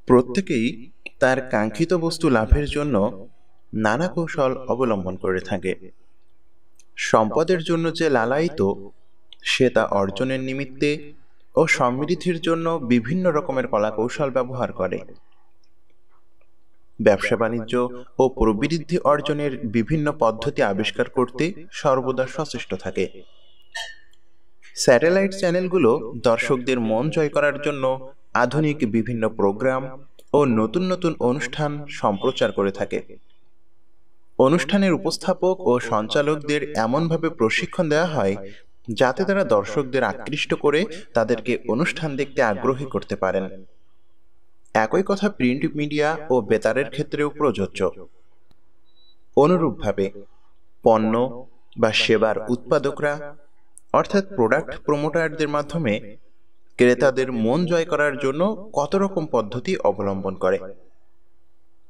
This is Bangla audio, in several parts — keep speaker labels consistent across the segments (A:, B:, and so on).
A: প্রত্যেকেই তার কাঙ্ক্ষিত বস্তু লাভের জন্য নানা কৌশল অবলম্বন করে থাকে। সম্পদের জন্য যে লালায়িত, সে তা অর্জনের নিমিত্তে ও সমৃদ্ধির জন্য বিভিন্ন রকমের কলাকৌশল ব্যবহার করে। ব্যবসা বাণিজ্য ও প্রবৃদ্ধি অর্জনের বিভিন্ন পদ্ধতি আবিষ্কার করতে সর্বদা সচেষ্ট থাকে। স্যাটেলাইট চ্যানেলগুলো দর্শকদের মন জয় করার জন্য আধুনিক বিভিন্ন প্রোগ্রাম ও নতুন নতুন অনুষ্ঠান সম্প্রচার করে থাকে। অনুষ্ঠানের উপস্থাপক ও সঞ্চালকদের এমনভাবে প্রশিক্ষণ দেওয়া হয় যাতে তারা দর্শকদের আকৃষ্ট করে তাদেরকে অনুষ্ঠান দেখতে আগ্রহী করতে পারেন। একই কথা প্রিন্ট মিডিয়া ও বেতারের ক্ষেত্রেও প্রযোজ্য। অনুরূপভাবে পণ্য বা সেবার উৎপাদকরা অর্থাৎ প্রোডাক্ট প্রমোটারদের মাধ্যমে ক্রেতাদের মন জয় করার জন্য কত রকম পদ্ধতি অবলম্বন করে।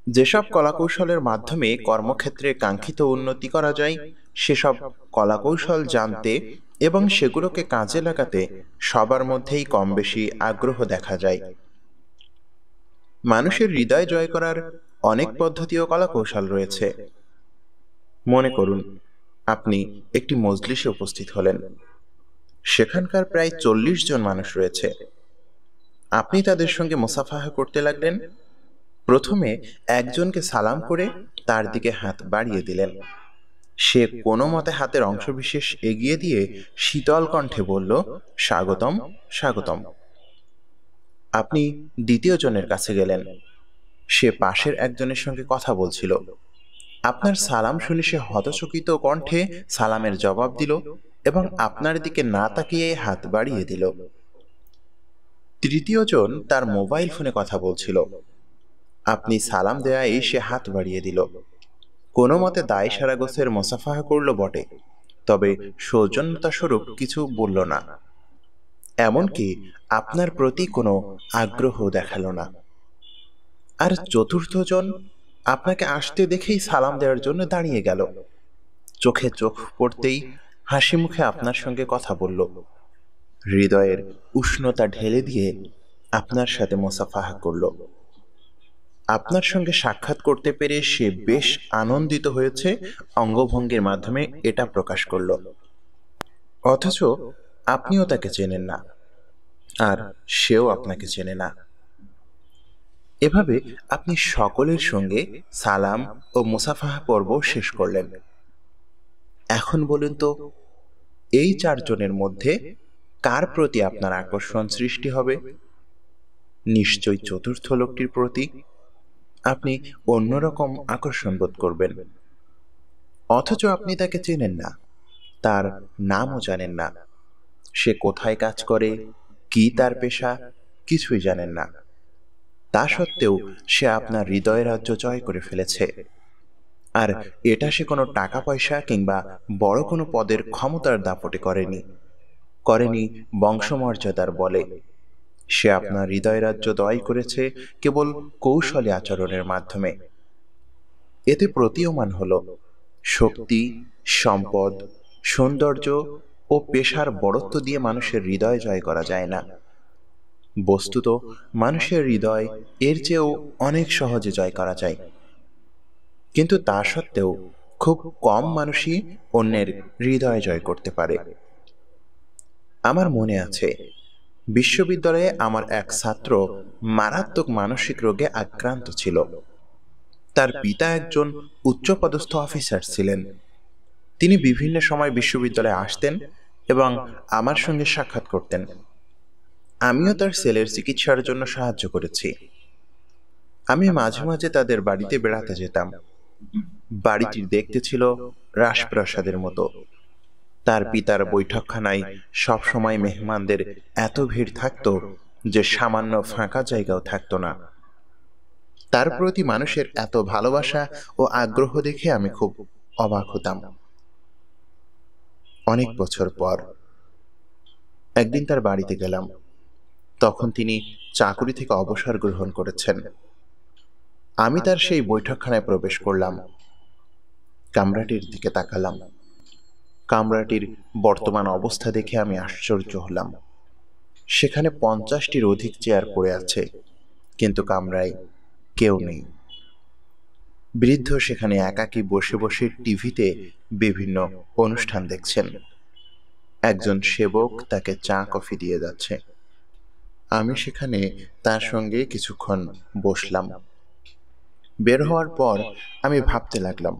A: যেসব কলাকৌশলের মাধ্যমে কর্মক্ষেত্রে কাঙ্ক্ষিত উন্নতি করা যায়, সেসব কলাকৌশল জানতে এবং সেগুলোকে কাজে লাগাতে সবার মধ্যেই কম বেশি আগ্রহ দেখা যায়। মানুষের হৃদয় জয় করার অনেক পদ্ধতি ও কলাকৌশল রয়েছে। মনে করুন, আপনি একটি মজলিসে উপস্থিত হলেন। সেখানকার প্রায় 40 জন মানুষ রয়েছে। আপনি তাদের সঙ্গে মুসাফাহা করতে লাগলেন। প্রথমে একজনকে সালাম করে তার দিকে হাত বাড়িয়ে দিলেন। সে কোনো মতে হাতের অংশবিশেষ এগিয়ে দিয়ে শীতল কণ্ঠে বলল, স্বাগতম, স্বাগতম। আপনি দ্বিতীয় জনের কাছে গেলেন। সে পাশের একজনের সঙ্গে কথা বলছিল। আপনার সালাম শুনে সে হতচকিত কণ্ঠে সালামের জবাব দিল এবং আপনার দিকে না তাকিয়ে হাত বাড়িয়ে দিল। তৃতীয় জন তার মোবাইল ফোনে কথা বলছিল। আপনি সালাম দেয়াই সে হাত বাড়িয়ে দিল। কোনো মতে দায় সারা গোছের মোসাফাহা করল বটে, তবে সৌজন্যতা স্বরূপ কিছু বলল না, এমনকি আপনার প্রতি কোনো আগ্রহ দেখালো না। আর চতুর্থ জন আপনাকে আসতে দেখেই সালাম দেওয়ার জন্য দাঁড়িয়ে গেল। চোখে চোখ পড়তেই হাসি মুখে আপনার সঙ্গে কথা বলল। হৃদয়ের উষ্ণতা ঢেলে দিয়ে আপনার সাথে মোসাফাহা করল। আপনার সঙ্গে সাক্ষাৎ করতে পেরে সে বেশ আনন্দিত হয়েছে, অঙ্গভঙ্গির মাধ্যমে এটা প্রকাশ করল। অথচ আপনিও তাকে চেনেন না, আর সেও আপনাকে চেনে না। এভাবে আপনি সকলের সঙ্গে সালাম ও মুসাফাহা পর্ব শেষ করলেন। এখন বলুন তো, এই 4 জনের মধ্যে কার প্রতি আপনার আকর্ষণ সৃষ্টি হবে? নিশ্চয়ই চতুর্থ লোকটির প্রতি আপনি অন্যরকম আকর্ষণ বোধ করবেন। অথচ আপনি তাকে চেনেন না, তার নামও জানেন না, সে কোথায় কাজ করে, কি তার পেশা, কিছুই জানেন না। তা সত্ত্বেও সে আপনার হৃদয় রাজ্য জয় করে ফেলেছে। আর এটা সে কোনো টাকা পয়সা কিংবা বড় কোনো পদের ক্ষমতার দাপটে করেনি বংশমর্যাদার বলে। সে আপনার হৃদয় রাজ্য জয় করেছে কেবল কৌশলী আচরণের মাধ্যমে। এতে প্রতীয়মান হল, শক্তি, সম্পদ, সৌন্দর্য ও পেশার বড়ত্ব দিয়ে মানুষের হৃদয় জয় করা যায় না। বস্তুত মানুষের হৃদয় এর চেয়েও অনেক সহজে জয় করা যায়, কিন্তু তা সত্ত্বেও খুব কম মানুষই অন্যের হৃদয় জয় করতে পারে। আমার মনে আছে, বিশ্ববিদ্যালয়ে আমার এক ছাত্র মারাত্মক মানসিক রোগে আক্রান্ত ছিল। তার পিতা একজন উচ্চপদস্থ অফিসার ছিলেন। তিনি বিভিন্ন সময় বিশ্ববিদ্যালয়ে আসতেন এবং আমার সঙ্গে সাক্ষাৎ করতেন। আমিও তার ছেলের চিকিৎসার জন্য সাহায্য করেছি। আমি মাঝে মাঝে তাদের বাড়িতে বেড়াতে যেতাম। বাড়িটি দেখতে ছিল রাজপ্রাসাদের মতো। তার পিতার বৈঠকখানায় সবসময় মেহমানদের এত ভিড় থাকত যে সামান্য ফাঁকা জায়গাও থাকত না। তার প্রতি মানুষের এত ভালোবাসা ও আগ্রহ দেখে আমি খুব অবাক হতাম। অনেক বছর পর একদিন তার বাড়িতে গেলাম। তখন তিনি চাকুরি থেকে অবসর গ্রহণ করেছেন। আমি তার সেই বৈঠকখানায় প্রবেশ করলাম। কামরাটির দিকে তাকালাম। কামরাটির বর্তমান অবস্থা দেখে আমি আশ্চর্য হলাম। সেখানে 50টির অধিক চেয়ার পড়ে আছে। কিন্তু কামরায় কেউ নেই। বৃদ্ধ সেখানে একাকী বসে বসে টিভিতে বিভিন্ন অনুষ্ঠান দেখছেন। একজন সেবক তাকে চা কফি দিয়ে যাচ্ছে। আমি সেখানে তার সঙ্গে কিছুক্ষণ বসলাম। বের হওয়ার পর আমি ভাবতে লাগলাম,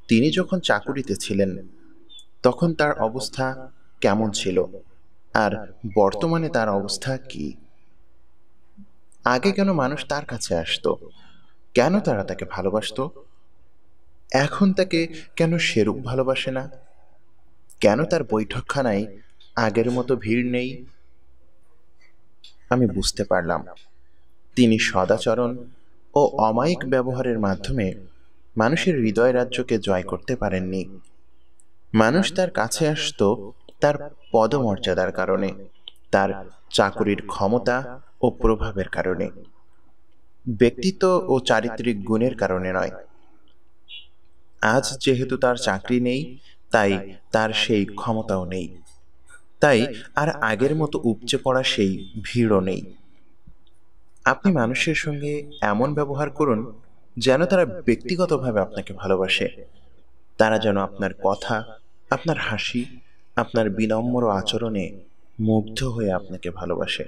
A: তিনি যখন চাকুরিতে ছিলেন তখন তার অবস্থা কেমন ছিল, আর বর্তমানে তার অবস্থা কি? আগে কেন মানুষ তার কাছে আসতো? কেন তারা তাকে ভালোবাসতো? এখন তাকে কেন সেরূপ ভালোবাসে না? কেন তার বৈঠকখানায় আগের মতো ভিড় নেই? আমি বুঝতে পারলাম, তিনি সদাচরণ ও অমায়িক ব্যবহারের মাধ্যমে মানুষের হৃদয় রাজ্যকে জয় করতে পারেননি। মানুষ তার কাছে আসতো তার পদমর্যাদার কারণে, তার চাকুরির ক্ষমতা ও প্রভাবের কারণে, ব্যক্তিত্ব ও চারিত্রিক গুণের কারণে নয়। আজ যেহেতু তার চাকরি নেই, তাই তার সেই ক্ষমতাও নেই, তাই আর আগের মতো উপচে পড়া সেই ভিড়ও নেই। আপনি মানুষের সঙ্গে এমন ব্যবহার করুন যেন তারা ব্যক্তিগতভাবে আপনাকে ভালোবাসে। তারা যেন আপনার কথা, আপনার হাসি, আপনার বিনম্র আচরণে মুগ্ধ হয়ে আপনাকে ভালোবাসে।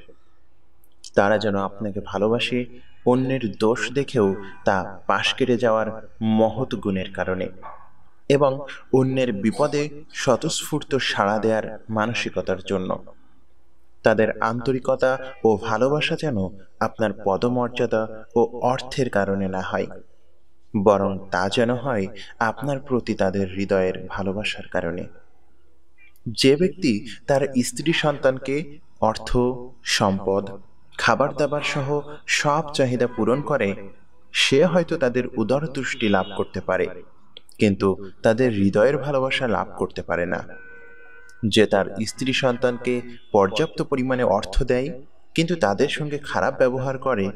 A: তারা যেন আপনাকে ভালোবাসে অন্যের দোষ দেখেও তা পাশ কেটে যাওয়ার মহৎ গুণের কারণে, এবং অন্যের বিপদে স্বতঃস্ফূর্ত সাড়া দেওয়ার মানসিকতার জন্য। তাদের আন্তরিকতা ও ভালোবাসা যেন আপনার পদমর্যাদা ও অর্থের কারণে না হয়, বরং তা যেন হয় আপনার প্রতি তাদের হৃদয়ের ভালোবাসার কারণে। যে ব্যক্তি তার স্ত্রী সন্তানকে অর্থ, সম্পদ, খাবার দাবার সহ সব চাহিদা পূরণ করে, সে হয়তো তাদের উদরতুষ্টি লাভ করতে পারে, কিন্তু তাদের হৃদয়ের ভালোবাসা লাভ করতে পারে না। যে তার স্ত্রী সন্তানকে পর্যাপ্ত পরিমাণে অর্থ দেয় কিন্তু তাদের সঙ্গে খারাপ ব্যবহার করে,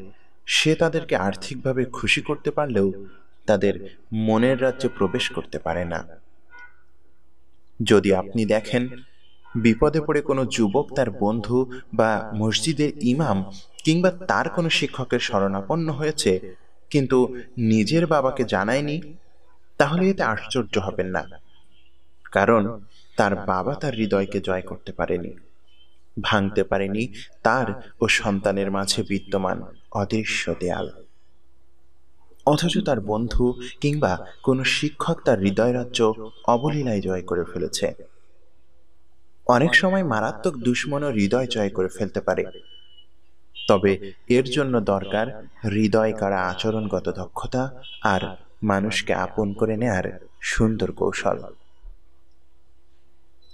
A: সে তাদেরকে আর্থিকভাবে খুশি করতে পারলেও তাদের মনের রাজ্যে প্রবেশ করতে পারে না। যদি আপনি দেখেন বিপদে পড়ে কোনো যুবক তার বন্ধু বা মসজিদের ইমাম কিংবা তার কোনো শিক্ষকের শরণাপন্ন হয়েছে কিন্তু নিজের বাবাকে জানায়নি, তাহলে এতে আশ্চর্য হবেন না, কারণ তার বাবা তার হৃদয়কে জয় করতে পারেনি, ভাঙতে পারেনি তার ও সন্তানের মাঝে বিদ্যমান অদৃশ্য দেয়াল। অথচ তার বন্ধু কিংবা কোনো শিক্ষক তার হৃদয় রাজ্য অবলীলায় জয় করে ফেলেছে। অনেক সময় মারাত্মক দুশ্মনও হৃদয় জয় করে ফেলতে পারে, তবে এর জন্য দরকার হৃদয় কাড়া আচরণগত দক্ষতা আর মানুষকে আপন করে নেয়ার সুন্দর কৌশল।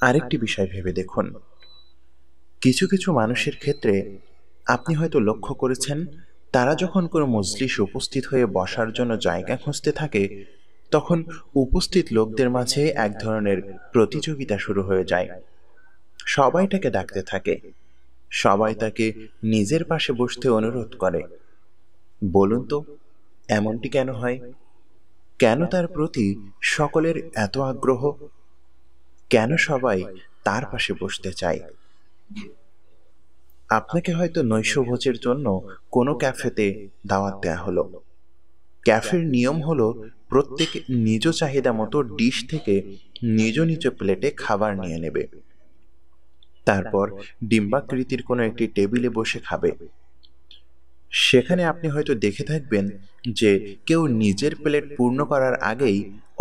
A: আরেকটি বিষয় ভেবে দেখুন, কিছু কিছু মানুষের ক্ষেত্রে আপনি হয়তো লক্ষ্য করেছেন, তারা যখন কোনো মজলিসে উপস্থিত হয়ে বসার জন্য জায়গা খুঁজতে থাকে, তখন উপস্থিত লোকদের মাঝে এক ধরনের প্রতিযোগিতা শুরু হয়ে যায়। সবাই তাকে ডাকতে থাকে, সবাই তাকে নিজের পাশে বসতে অনুরোধ করে। বলুন তো, এমনটি কেন হয়? কেন তার প্রতি সকলের এত আগ্রহ? কেন সবাই তার পাশে বসতে চায়? আপনাকে হয়তো নৈশভোজের জন্য কোনো ক্যাফেতে দাওয়াত দেয়া হলো। ক্যাফের নিয়ম হলো প্রত্যেক নিজ চাহিদা মতো ডিশ থেকে নিজ নিজ প্লেটে খাবার নিয়ে নেবে, তারপর ডিম্বাকৃতির কোনো একটি টেবিলে বসে খাবে। সেখানে আপনি হয়তো দেখে থাকবেন যে কেউ নিজের প্লেট পূর্ণ করার আগেই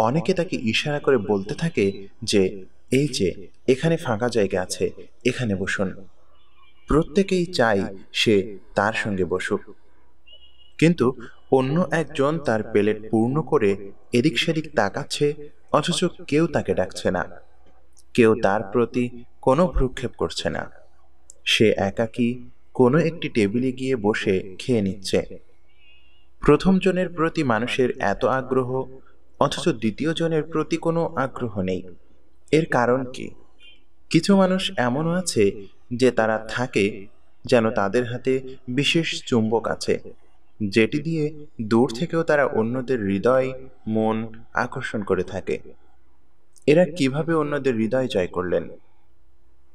A: অনেকে তাকে ইশারা করে বলতে থাকে যে, এই যে এখানে ফাঁকা জায়গা আছে, এখানে বসুন। প্রত্যেকেই চাই সে তার সঙ্গে বসুক, কিন্তু অন্য একজন তার প্লেট পূর্ণ করে এদিক সেদিক তাকাচ্ছে, অথচ কেউ তাকে ডাকছে না, কেউ তার প্রতি কোনো ভ্রুক্ষেপ করছে না। সে একাকী কোনো একটি টেবিলে গিয়ে বসে খেয়ে নিচ্ছে। প্রথম জনের প্রতি মানুষের এত আগ্রহ, অথচ দ্বিতীয় জনের প্রতি কোনো আগ্রহ নেই। এর কারণ কি? কিছু মানুষ এমনও আছে যে তারা থাকে যেন তাদের হাতে বিশেষ চুম্বক আছে, যেটি দিয়ে দূর থেকেও তারা অন্যদের হৃদয়, মন আকর্ষণ করে থাকে। এরা কিভাবে অন্যদের হৃদয় জয় করলেন?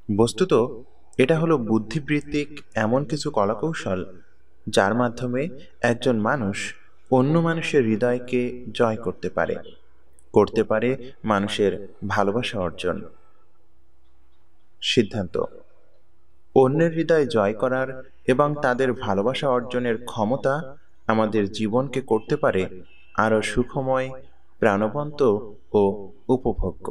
A: বস্তুত এটা হলো বুদ্ধিবৃত্তিক এমন কিছু কলাকৌশল যার মাধ্যমে একজন মানুষ অন্য মানুষের হৃদয়কে জয় করতে পারে মানুষের ভালোবাসা অর্জন। সিদ্ধান্ত: অন্যের হৃদয় জয় করার এবং তাদের ভালোবাসা অর্জনের ক্ষমতা আমাদের জীবনকে করতে পারে আরও সুখময়, প্রাণবন্ত ও উপভোগ্য।